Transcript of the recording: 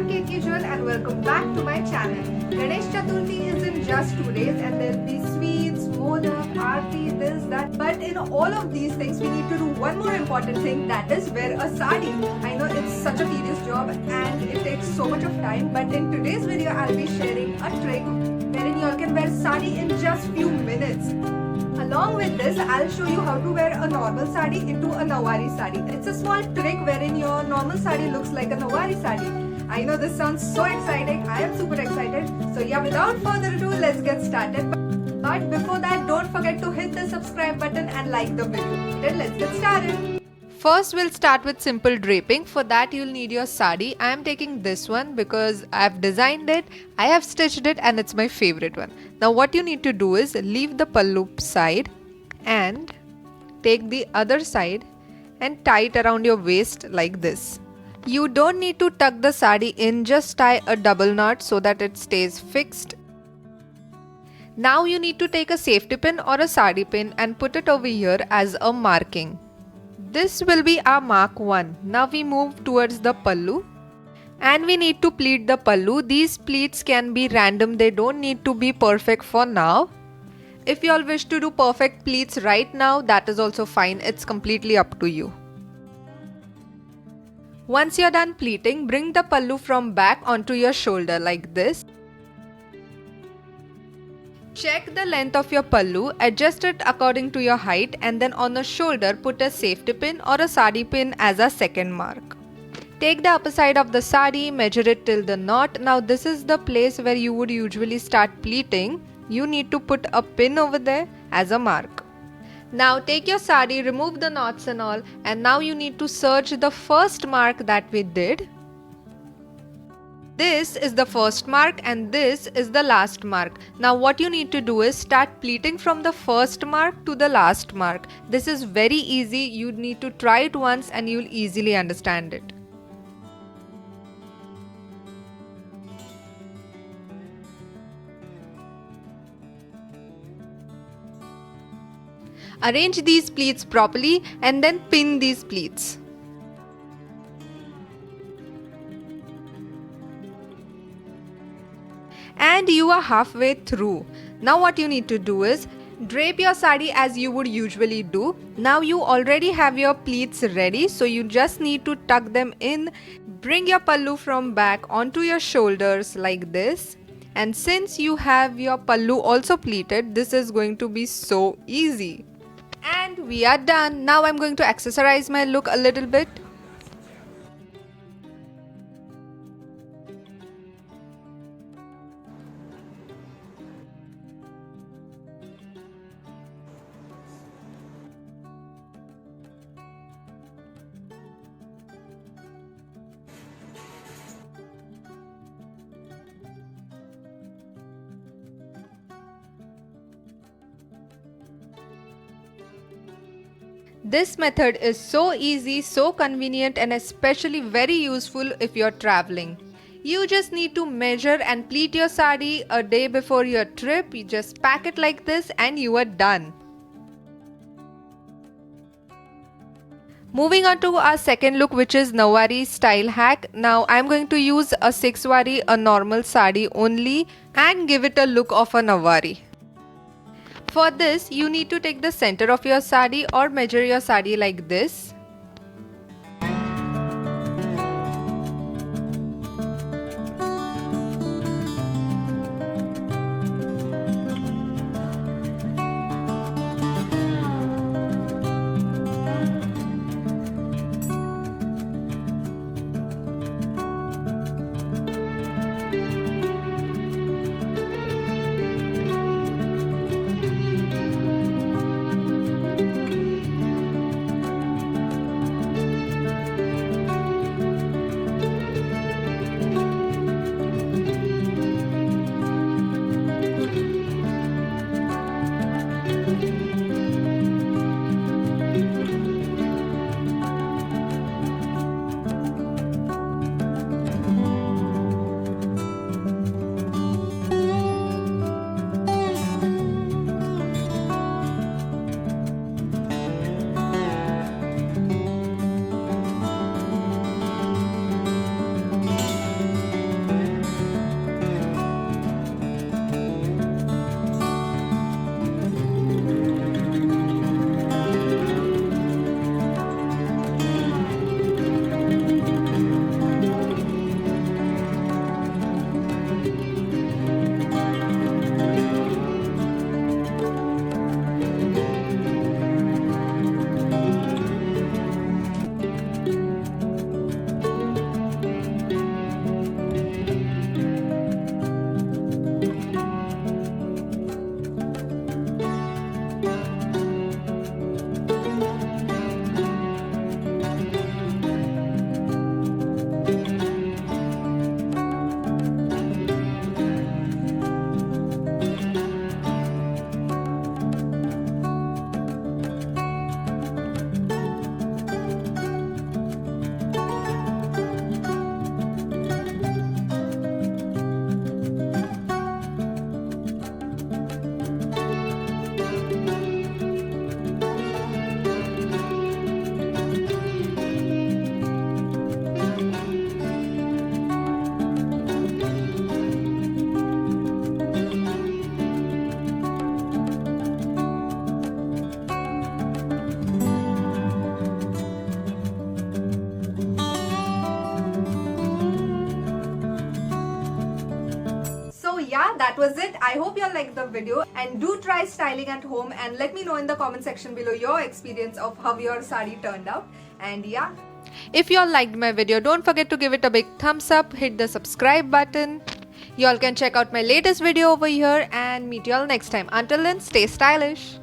Ketki Jewel and welcome back to my channel. Ganesh Chaturthi is in just 2 days and there'll be sweets, modak, aarti, this, that. But in all of these things, we need to do one more important thing, that is wear a sari. I know it's such a tedious job and it takes so much of time, but in today's video, I'll be sharing a trick wherein you all can wear sari in just few minutes. Along with this, I'll show you how to wear a normal sari into a Nawari sari. It's a small trick wherein your normal sari looks like a Nawari sari. I know this sounds so exciting. I am super excited. So yeah, without further ado, let's get started. But before that, don't forget to hit the subscribe button and like the video. Then let's get started. First, we'll start with simple draping. For that, you'll need your sari. I am taking this one because I've designed it, I have stitched it, and it's my favorite one. Now, what you need to do is leave the pallu side and take the other side and tie it around your waist like this. You don't need to tuck the sari in, just tie a double knot so that it stays fixed. Now, you need to take a safety pin or a sari pin and put it over here as a marking. This will be our mark 1. Now we move towards the pallu and we need to pleat the pallu. These pleats can be random, they don't need to be perfect for now. If you all wish to do perfect pleats right now, that is also fine, it's completely up to you. Once you're done pleating, bring the pallu from back onto your shoulder like this. Check the length of your pallu, adjust it according to your height, and then on the shoulder put a safety pin or a sari pin as a second mark. Take the upper side of the sari, measure it till the knot. Now this is the place where you would usually start pleating. You need to put a pin over there as a mark. Now take your sari, remove the knots and all, and now you need to search the first mark that we did. This is the first mark and this is the last mark. Now what you need to do is start pleating from the first mark to the last mark. This is very easy, you need to try it once and you'll easily understand it. Arrange these pleats properly and then pin these pleats. And you are halfway through. Now what you need to do is drape your sari as you would usually do. Now you already have your pleats ready, so you just need to tuck them in. Bring your pallu from back onto your shoulders like this. And since you have your pallu also pleated, this is going to be so easy. And we are done. Now I'm going to accessorize my look a little bit. This method is so easy, so convenient, and especially very useful if you're traveling. You just need to measure and pleat your sari a day before your trip. You just pack it like this and you are done. Moving on to our second look, which is Nawari style hack. Now I'm going to use a 6 wari, a normal sari only, and give it a look of a Nawari. For this, you need to take the center of your sari or measure your sari like this. that was it. I hope you all liked the video and do try styling at home and let me know in the comment section below your experience of how your sari turned out. And yeah. If you all liked my video, don't forget to give it a big thumbs up, hit the subscribe button. You all can check out my latest video over here and meet you all next time. Until then, stay stylish.